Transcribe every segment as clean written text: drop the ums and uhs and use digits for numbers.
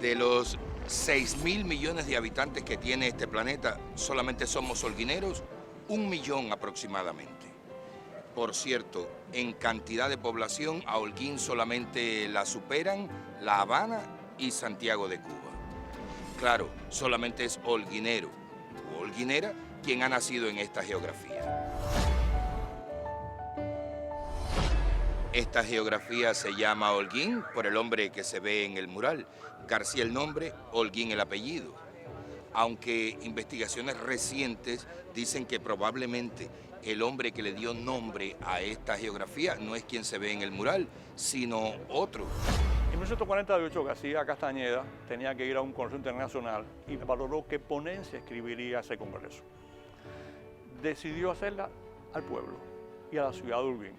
De los 6.000 millones de habitantes que tiene este planeta, solamente somos holguineros 1 millón aproximadamente. Por cierto, en cantidad de población, a Holguín solamente la superan La Habana y Santiago de Cuba. Claro, solamente es holguinero o holguinera quien ha nacido en esta geografía. Esta geografía se llama Holguín por el hombre que se ve en el mural. García el nombre, Holguín el apellido. Aunque investigaciones recientes dicen que probablemente el hombre que le dio nombre a esta geografía no es quien se ve en el mural, sino otro. En 1948 García Castañeda tenía que ir a un congreso internacional y valoró qué ponencia escribiría ese congreso. Decidió hacerla al pueblo y a la ciudad de Holguín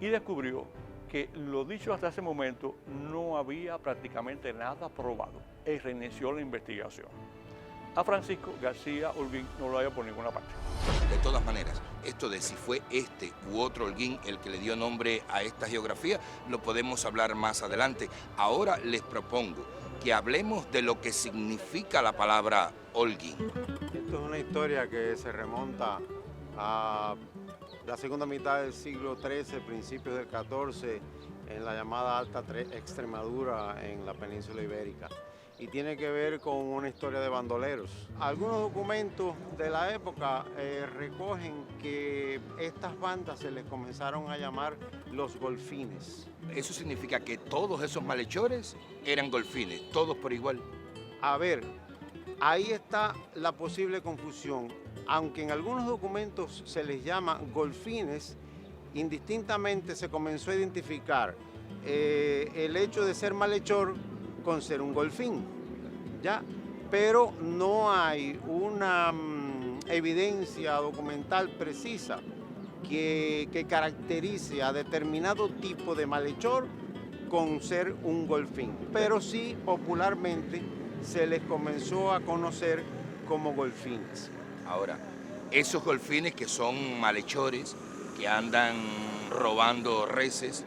y descubrió que lo dicho hasta ese momento no había prácticamente nada probado e reinició la investigación. A Francisco García Holguín no lo había por ninguna parte. De todas maneras, esto de si fue este u otro Holguín el que le dio nombre a esta geografía, lo podemos hablar más adelante. Ahora les propongo que hablemos de lo que significa la palabra Holguín. Esto es una historia que se remonta a la segunda mitad del siglo XIII, principios del XIV, en la llamada Alta Extremadura en la península ibérica. Y tiene que ver con una historia de bandoleros. Algunos documentos de la época recogen que estas bandas se les comenzaron a llamar los golfines. Eso significa que todos esos malhechores eran golfines, todos por igual. A ver, ahí está la posible confusión. Aunque en algunos documentos se les llama golfines, indistintamente se comenzó a identificar el hecho de ser malhechor con ser un golfín, ¿ya? Pero no hay una evidencia documental precisa que caracterice a determinado tipo de malhechor con ser un golfín. Pero sí, popularmente, se les comenzó a conocer como golfines. Ahora, esos golfines que son malhechores, que andan robando reses,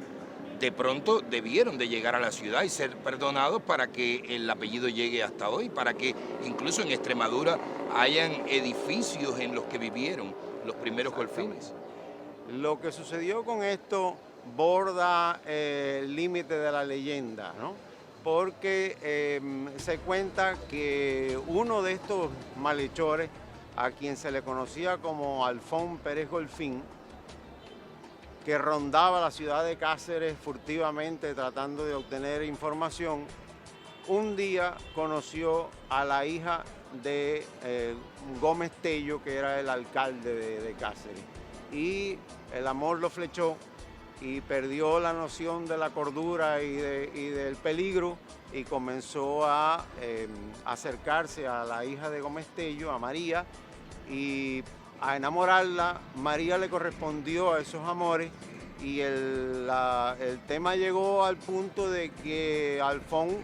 de pronto debieron de llegar a la ciudad y ser perdonados para que el apellido llegue hasta hoy, para que incluso en Extremadura hayan edificios en los que vivieron los primeros golfines. Lo que sucedió con esto borda el límite de la leyenda, ¿no? Porque se cuenta que uno de estos malhechores, a quien se le conocía como Alfón Pérez Golfín, que rondaba la ciudad de Cáceres furtivamente tratando de obtener información, un día conoció a la hija de Gómez Tello, que era el alcalde de Cáceres. Y el amor lo flechó y perdió la noción de la cordura y del peligro y comenzó a acercarse a la hija de Gómez Tello, a María, y a enamorarla. María le correspondió a esos amores y el tema llegó al punto de que Alfón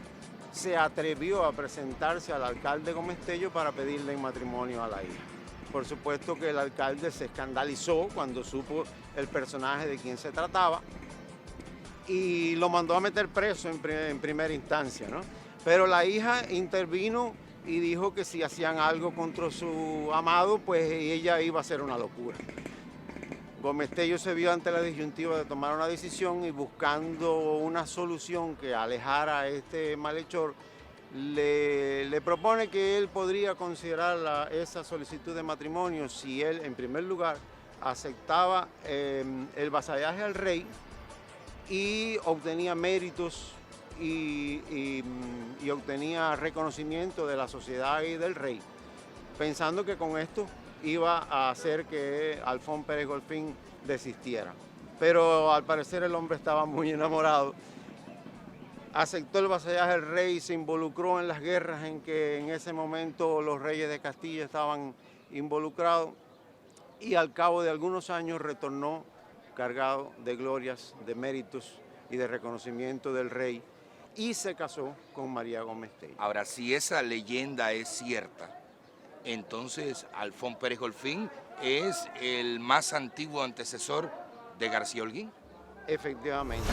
se atrevió a presentarse al alcalde Gómez Tello para pedirle en matrimonio a la hija. Por supuesto que el alcalde se escandalizó cuando supo el personaje de quien se trataba y lo mandó a meter preso en primera instancia, ¿no? Pero la hija intervino y dijo que si hacían algo contra su amado, pues ella iba a hacer una locura. Gómez Tello se vio ante la disyuntiva de tomar una decisión y buscando una solución que alejara a este malhechor, le propone que él podría considerar esa solicitud de matrimonio si él, en primer lugar, aceptaba el vasallaje al rey y obtenía méritos y obtenía reconocimiento de la sociedad y del rey, pensando que con esto iba a hacer que Alfón Pérez Golfín desistiera. Pero al parecer el hombre estaba muy enamorado, aceptó el vasallaje del rey y se involucró en las guerras en que en ese momento los reyes de Castilla estaban involucrados y al cabo de algunos años retornó cargado de glorias, de méritos y de reconocimiento del rey, y se casó con María Gómez Tello. Ahora, si esa leyenda es cierta, entonces Alfón Pérez Golfín es el más antiguo antecesor de García Holguín. Efectivamente.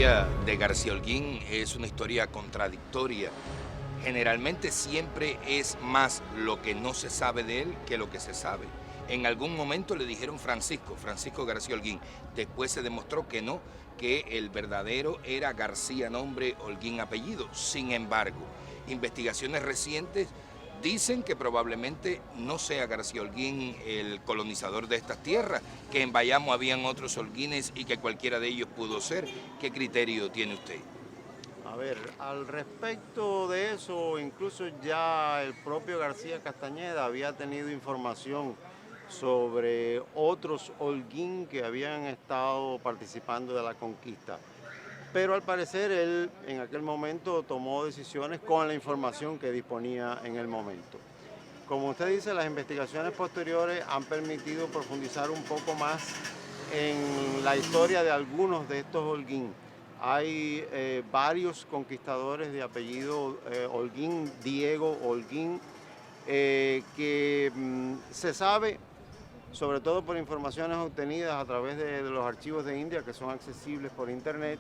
historia de García Holguín es una historia contradictoria. Generalmente siempre es más lo que no se sabe de él que lo que se sabe. En algún momento le dijeron Francisco García Holguín. Después se demostró que no, que el verdadero era García nombre, Holguín apellido. Sin embargo, investigaciones recientes dicen que probablemente no sea García Holguín el colonizador de estas tierras, que en Bayamo habían otros Holguines y que cualquiera de ellos pudo ser. ¿Qué criterio tiene usted? A ver, al respecto de eso, incluso ya el propio García Castañeda había tenido información sobre otros Holguín que habían estado participando de la conquista. Pero al parecer él en aquel momento tomó decisiones con la información que disponía en el momento. Como usted dice, las investigaciones posteriores han permitido profundizar un poco más en la historia de algunos de estos Holguín. Hay varios conquistadores de apellido Holguín, Diego Holguín, que se sabe, sobre todo por informaciones obtenidas a través de los archivos de India, que son accesibles por internet,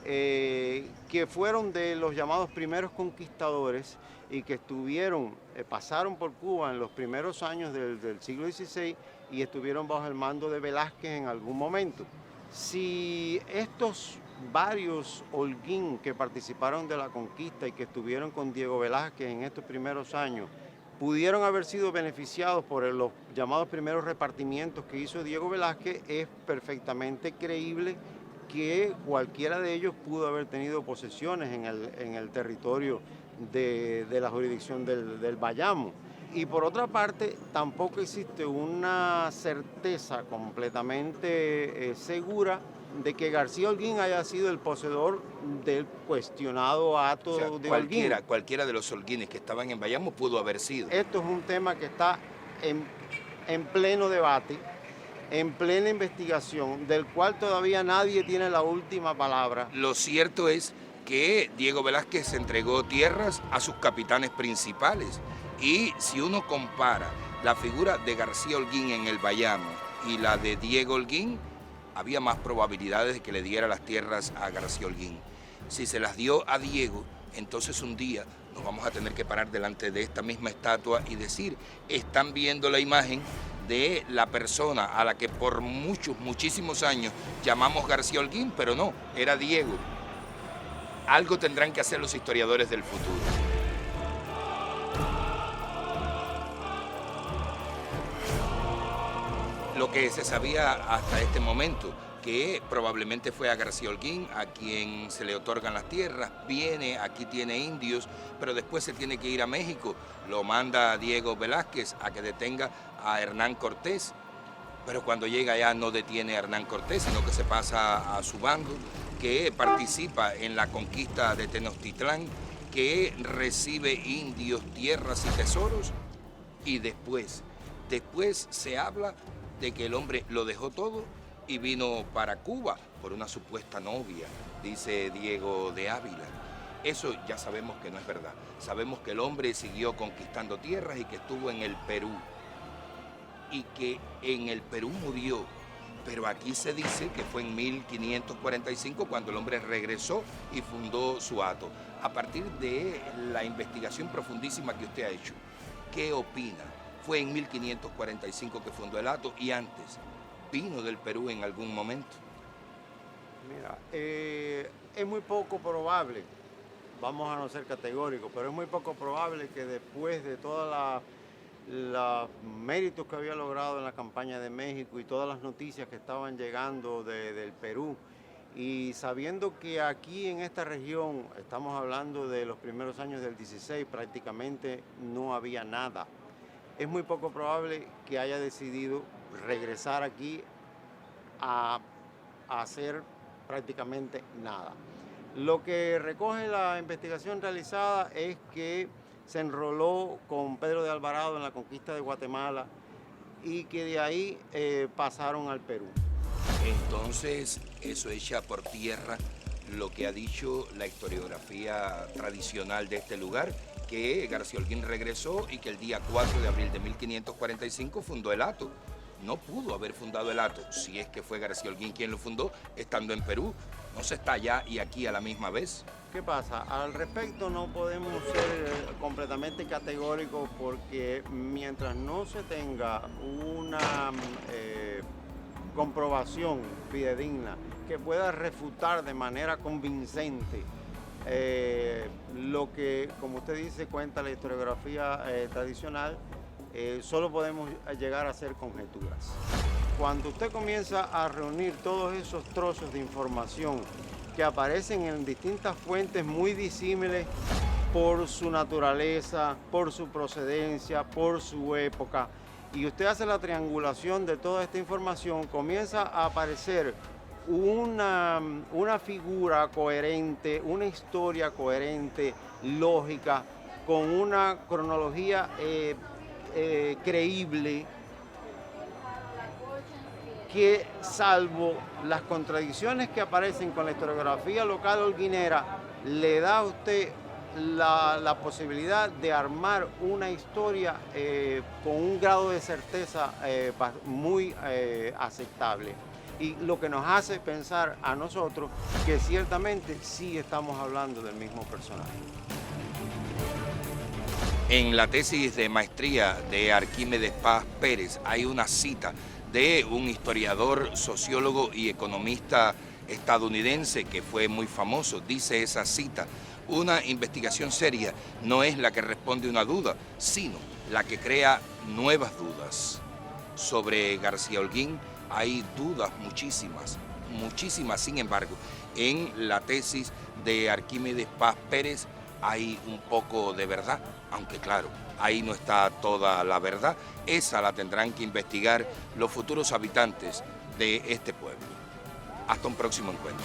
que fueron de los llamados primeros conquistadores y que pasaron por Cuba en los primeros años del siglo XVI y estuvieron bajo el mando de Velázquez en algún momento. Si estos varios Holguín que participaron de la conquista y que estuvieron con Diego Velázquez en estos primeros años pudieron haber sido beneficiados por los llamados primeros repartimientos que hizo Diego Velázquez, es perfectamente creíble que cualquiera de ellos pudo haber tenido posesiones en el territorio de la jurisdicción del Bayamo. Y por otra parte, tampoco existe una certeza completamente segura de que García Holguín haya sido el poseedor del cuestionado hato de Holguín. Cualquiera de los Holguines que estaban en Bayamo pudo haber sido. Esto es un tema que está en pleno debate, en plena investigación, del cual todavía nadie tiene la última palabra. Lo cierto es que Diego Velázquez entregó tierras a sus capitanes principales y si uno compara la figura de García Holguín en el Bayamo y la de Diego Holguín, había más probabilidades de que le diera las tierras a García Holguín. Si se las dio a Diego, entonces un día nos vamos a tener que parar delante de esta misma estatua y decir, están viendo la imagen de la persona a la que por muchísimos años llamamos García Holguín, pero no, era Diego. Algo tendrán que hacer los historiadores del futuro. Lo que se sabía hasta este momento, que probablemente fue a García Holguín a quien se le otorgan las tierras, viene, aquí tiene indios, pero después se tiene que ir a México, lo manda Diego Velázquez a que detenga a Hernán Cortés, pero cuando llega allá no detiene a Hernán Cortés, sino que se pasa a su bando, que participa en la conquista de Tenochtitlán, que recibe indios, tierras y tesoros, y después se habla de que el hombre lo dejó todo y vino para Cuba por una supuesta novia, dice Diego de Ávila. Eso ya sabemos que no es verdad. Sabemos que el hombre siguió conquistando tierras y que estuvo en el Perú. Y que en el Perú murió. Pero aquí se dice que fue en 1545 cuando el hombre regresó y fundó su hato. A partir de la investigación profundísima que usted ha hecho, ¿qué opina? Fue en 1545 que fundó el hato y antes vino del Perú en algún momento. Mira, es muy poco probable, vamos a no ser categóricos, pero es muy poco probable que después de todos los méritos que había logrado en la campaña de México y todas las noticias que estaban llegando del Perú, y sabiendo que aquí en esta región, estamos hablando de los primeros años del 16, prácticamente no había nada. Es muy poco probable que haya decidido regresar aquí a hacer prácticamente nada. Lo que recoge la investigación realizada es que se enroló con Pedro de Alvarado en la conquista de Guatemala y que de ahí pasaron al Perú. Entonces, eso echa por tierra lo que ha dicho la historiografía tradicional de este lugar, que García Holguín regresó y que el día 4 de abril de 1545 fundó el hato. no pudo haber fundado el hato, si es que fue García Holguín quien lo fundó, estando en Perú. ¿No se está allá y aquí a la misma vez? ¿Qué pasa? Al respecto no podemos ser completamente categóricos porque mientras no se tenga una comprobación fidedigna que pueda refutar de manera convincente lo que, como usted dice, cuenta la historiografía tradicional, solo podemos llegar a hacer conjeturas. Cuando usted comienza a reunir todos esos trozos de información que aparecen en distintas fuentes muy disímiles por su naturaleza, por su procedencia, por su época, y usted hace la triangulación de toda esta información, comienza a aparecer una figura coherente, una historia coherente, lógica, con una cronología creíble, que salvo las contradicciones que aparecen con la historiografía local holguinera, le da a usted la posibilidad de armar una historia con un grado de certeza muy aceptable. Y lo que nos hace pensar a nosotros que ciertamente sí estamos hablando del mismo personaje. En la tesis de maestría de Arquímedes Paz Pérez hay una cita de un historiador, sociólogo y economista estadounidense que fue muy famoso. Dice esa cita: una investigación seria no es la que responde una duda, sino la que crea nuevas dudas. Sobre García Holguín hay dudas muchísimas. Sin embargo, en la tesis de Arquímedes Paz Pérez hay un poco de verdad, aunque claro, ahí no está toda la verdad. Esa la tendrán que investigar los futuros habitantes de este pueblo. Hasta un próximo encuentro.